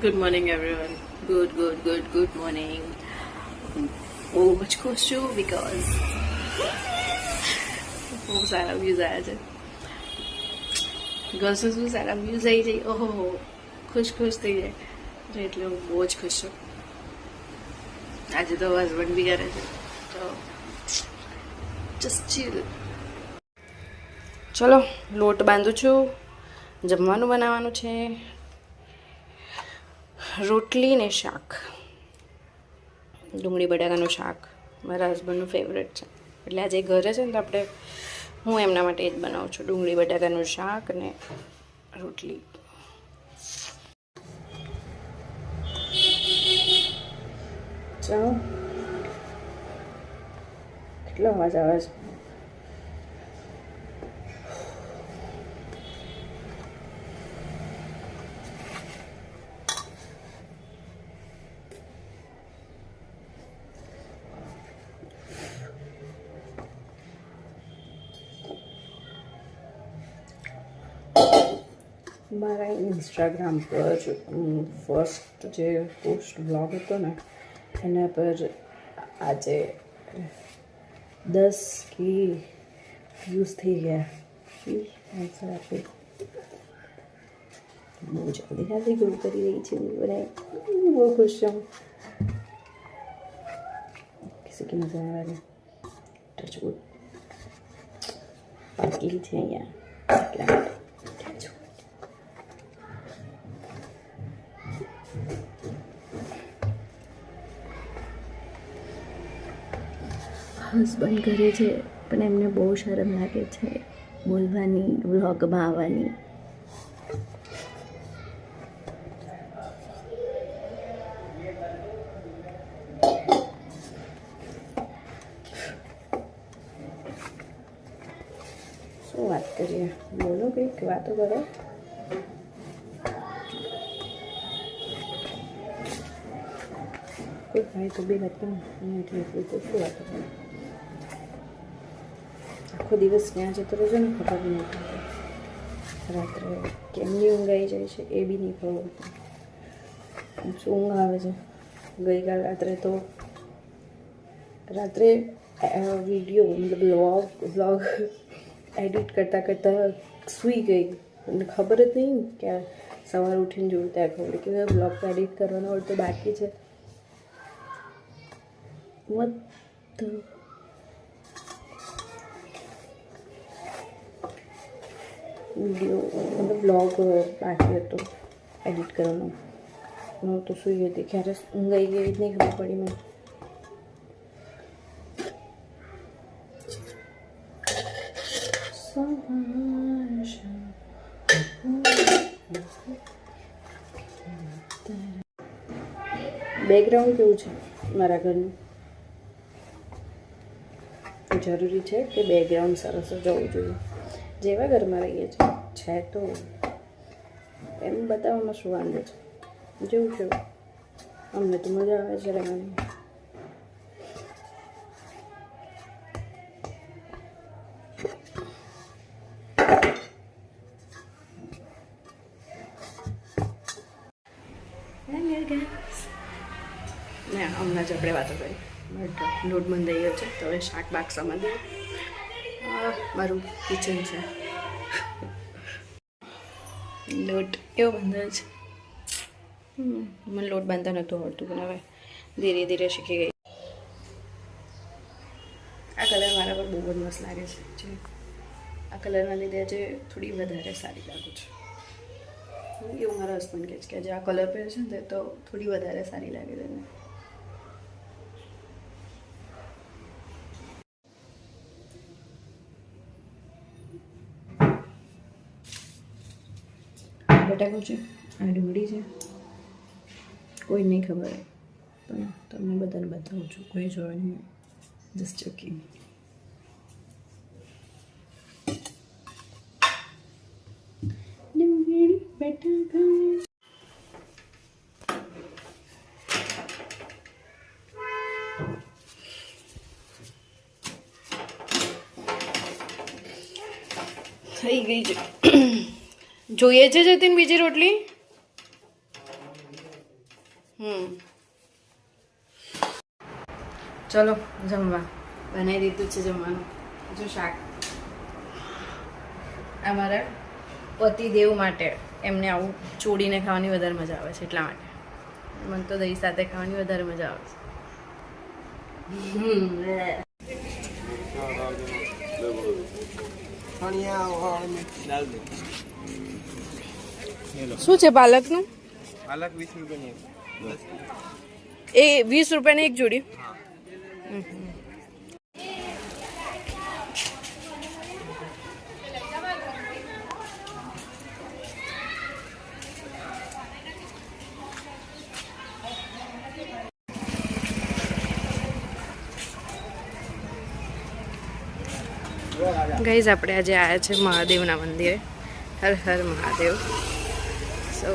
Good morning, everyone. Good morning. બહુ જ ખુશ છું બીકોઝ બહુ સારા વ્યૂઝ આવ્યા છે. ગર્લ્સને શું સારા વ્યૂઝ આવી જાય, ઓહો ખુશ થઈ જાય એટલે હું બહુ જ ખુશ છું. આજે તો હસબન્ડ બી કરે છે તો જસ્ટ ચીલ. ચલો લોટ બાંધું છું, જમવાનું બનાવવાનું છે. રોટલી ને શાક, ડુંગળી બટાકાનું શાક મારા હસબન્ડનું ફેવરેટ છે એટલે આજે ઘરે છે ને તો આપણે હું એમના માટે જ બનાવું છું, ડુંગળી બટાકાનું શાક અને રોટલી. ચાલો કેટલો અવાજ આવે છે. મારા ઇન્સ્ટાગ્રામ પર ફર્સ્ટ જે પોસ્ટ બ્લોગ હતો ને એના પર આજે 10K વ્યૂઝ થઈ ગયા. બહુ જલ્દી ગ્રો કરી રહી છે અને બહુ ખુશ છું. કિસી की नजर आ रही टचवुड पातली છે અહીંયા. હસબન્ડ કરે છે પણ એમને બહુ શરમ લાગે છે બોલવાની, વ્લોગમાં આવવાની. શું વાત કરીએ, બોલો કંઈક વાતો કરો. કોઈ ભાઈ તો બી હતા એટલે તો શું વાતો કરો. આખો દિવસ ક્યાં જતો રહેશે ને ખબર બી નહીં પડતી. રાત્રે કેમની ઊંઘ આવી જાય છે એ બી નહીં ખબર પડતી. શું ઊંઘ આવે છે. ગઈકાલ રાત્રે વિડીયો મતલબ વ્લોગ એડિટ કરતાં સૂઈ ગઈ અને ખબર જ નહીં કે સવારે ઉઠીને જોયું ત્યાં ખબર કે વ્લોગ તો એડિટ કરવાનો હોય તો બાકી છે. વિડીયો મતલબ વ્લોગ બાકી હતો એડિટ કરવાનો. હું તો સૂઈ હતી, ક્યારે ઊંઘ આવી ગઈ જ નહીં ખબર પડી મને. બેકગ્રાઉન્ડ કેવું છે મારા ઘરનું? જરૂરી છે કે બેકગ્રાઉન્ડ સરસ જ હોવું જોઈએ. જેવા ઘરમાં રહીએ છે તો એમ બતાવવામાં શું વાંધો છે. જેવું છે અમને તો મજા આવે છે રહેવાની. ને હમણાં જ આપણે વાતો કરી, લોટ બંધાઈ ગયો છે તો હવે શાક બાક સામાન દે. મારું કિચન છે, લોટ એવો બંધાય છે. મને લોટ બાંધતા નહોતું આવડતું પણ હવે ધીરે ધીરે શીખી ગઈ. આ કલર મારા પર બહુ જ મસ્ત લાગે છે. આ કલરના લીધે આજે થોડી વધારે સારી લાગુ છું. એવું મારા હસબન્ડ કહે છે કે આજે આ કલર પહેરે છે ને તો થોડી વધારે સારી લાગે છે. બટાકું છે, આ ડુંગળી છે, કોઈ નહીં ખબર પણ તમને બધાને બતાવું છું. કોઈ જોવે નહીં, જસ્ટ ચોકિંગ. ડુંગળી બટાકા થઈ ગઈ છે. જોઈએ છે જતીન બીજી રોટલી? ચલો જમવા બનાવી દીધું છે જમવાનું. જો શાક અમારા પતિદેવ માટે, એમને આવું ચોડીને ખાવાની વધારે મજા આવે છે એટલા માટે. મને તો દહીં સાથે ખાવાની વધારે મજા આવે છે. શું છે પાલકનું? પાલક 20 રૂપિયાની એ 20 રૂપિયાની એક જોડી. ગાઈઝ આપણે આજે આવ્યા છે મહાદેવના મંદિરે. હર હર મહાદેવ. સો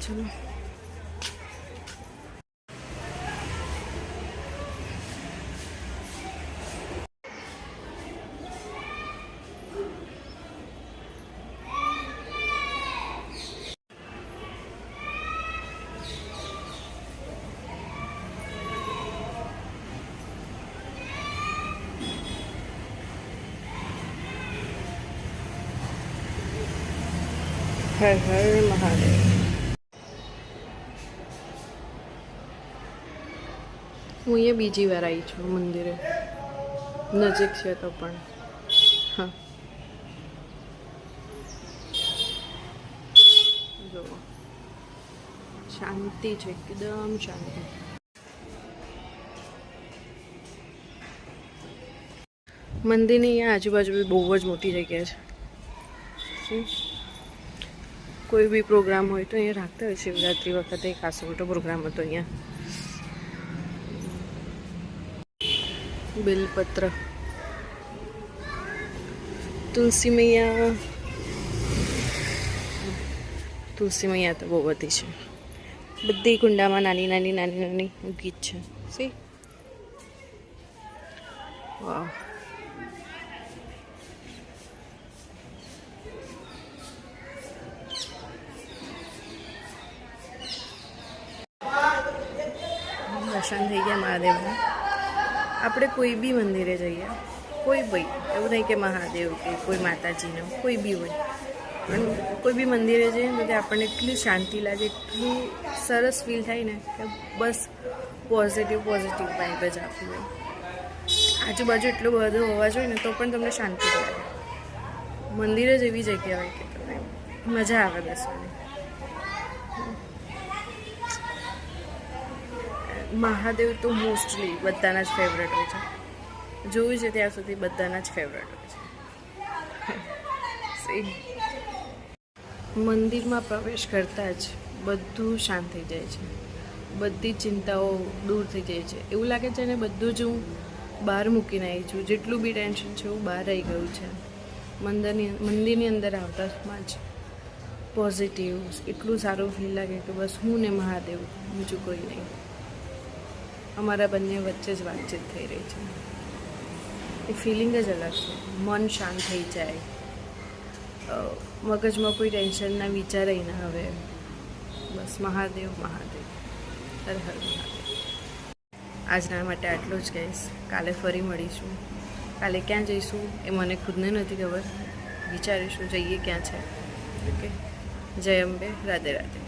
ચલો હર હર મહાદેવ. હું અહીંયા બીજી વાર આવી છું મંદિરે. નજીક છે તો પણ. હા જો શાંતિ છે, એકદમ શાંતિ. મંદિરની અહીંયા આજુબાજુ બી બહુ જ મોટી જગ્યા છે. કોઈ બી પ્રોગ્રામ હોય તો અહીંયા રાખતા હોય. શિવરાત્રી વખતે ખાસો મોટો પ્રોગ્રામ હતો અહીંયા. બેલપત્ર, તુલસી મૈયા. તુલસી મૈયા તો બહુ બધી છે. બધી કુંડામાં નાની નાની નાની નાની ઉગી જ છે. સી વાહ. દર્શન થઈ ગયા મહાદેવના. આપણે કોઈ બી મંદિરે જઈએ, કોઈ બી, એવું નહીં કે મહાદેવ કે કોઈ માતાજીનું, કોઈ બી હોય, પણ કોઈ બી મંદિરે જઈએ ને તો આપણને એટલી શાંતિ લાગે, એટલું સરસ ફીલ થાય ને કે બસ પોઝિટિવ વાઇબ જ આપી હોય. આજુબાજુ એટલો બધો હોવા જોઈએ ને તો પણ તમને શાંતિ લાગે. મંદિર જ એવી જગ્યા હોય કે તમને મજા આવે બેસવાની. મહાદેવ તો મોસ્ટલી બધાના જ ફેવરેટ હોય છે. જોયું છે ત્યાં સુધી બધાના જ ફેવરેટ હોય છે. મંદિરમાં પ્રવેશ કરતાં જ બધું શાંત થઈ જાય છે. બધી ચિંતાઓ દૂર થઈ જાય છે. એવું લાગે છે ને બધું જ હું બહાર મૂકીને આવી છું. જેટલું બી ટેન્શન છે એવું બહાર આવી ગયું છે. મંદિરની અંદર આવતામાં જ પોઝિટિવ એટલું સારું ફીલ લાગે કે બસ હું ને મહાદેવ, બીજું કોઈ નહીં. અમારા બંને વચ્ચે જ વાતચીત થઈ રહી છે. એ ફિલિંગ જ અલગ છે. મન શાંત થઈ જાય, મગજમાં કોઈ ટેન્શનના વિચારે ના આવે. બસ મહાદેવ મહાદેવ, હર હર મહાદેવ. આજના માટે આટલું જ કહીશ. કાલે ફરી મળીશું. કાલે ક્યાં જઈશું એ મને ખુદને નથી ખબર. વિચારીશું જઈએ ક્યાં છે. ઓકે, જય અંબે, રાધે રાધે.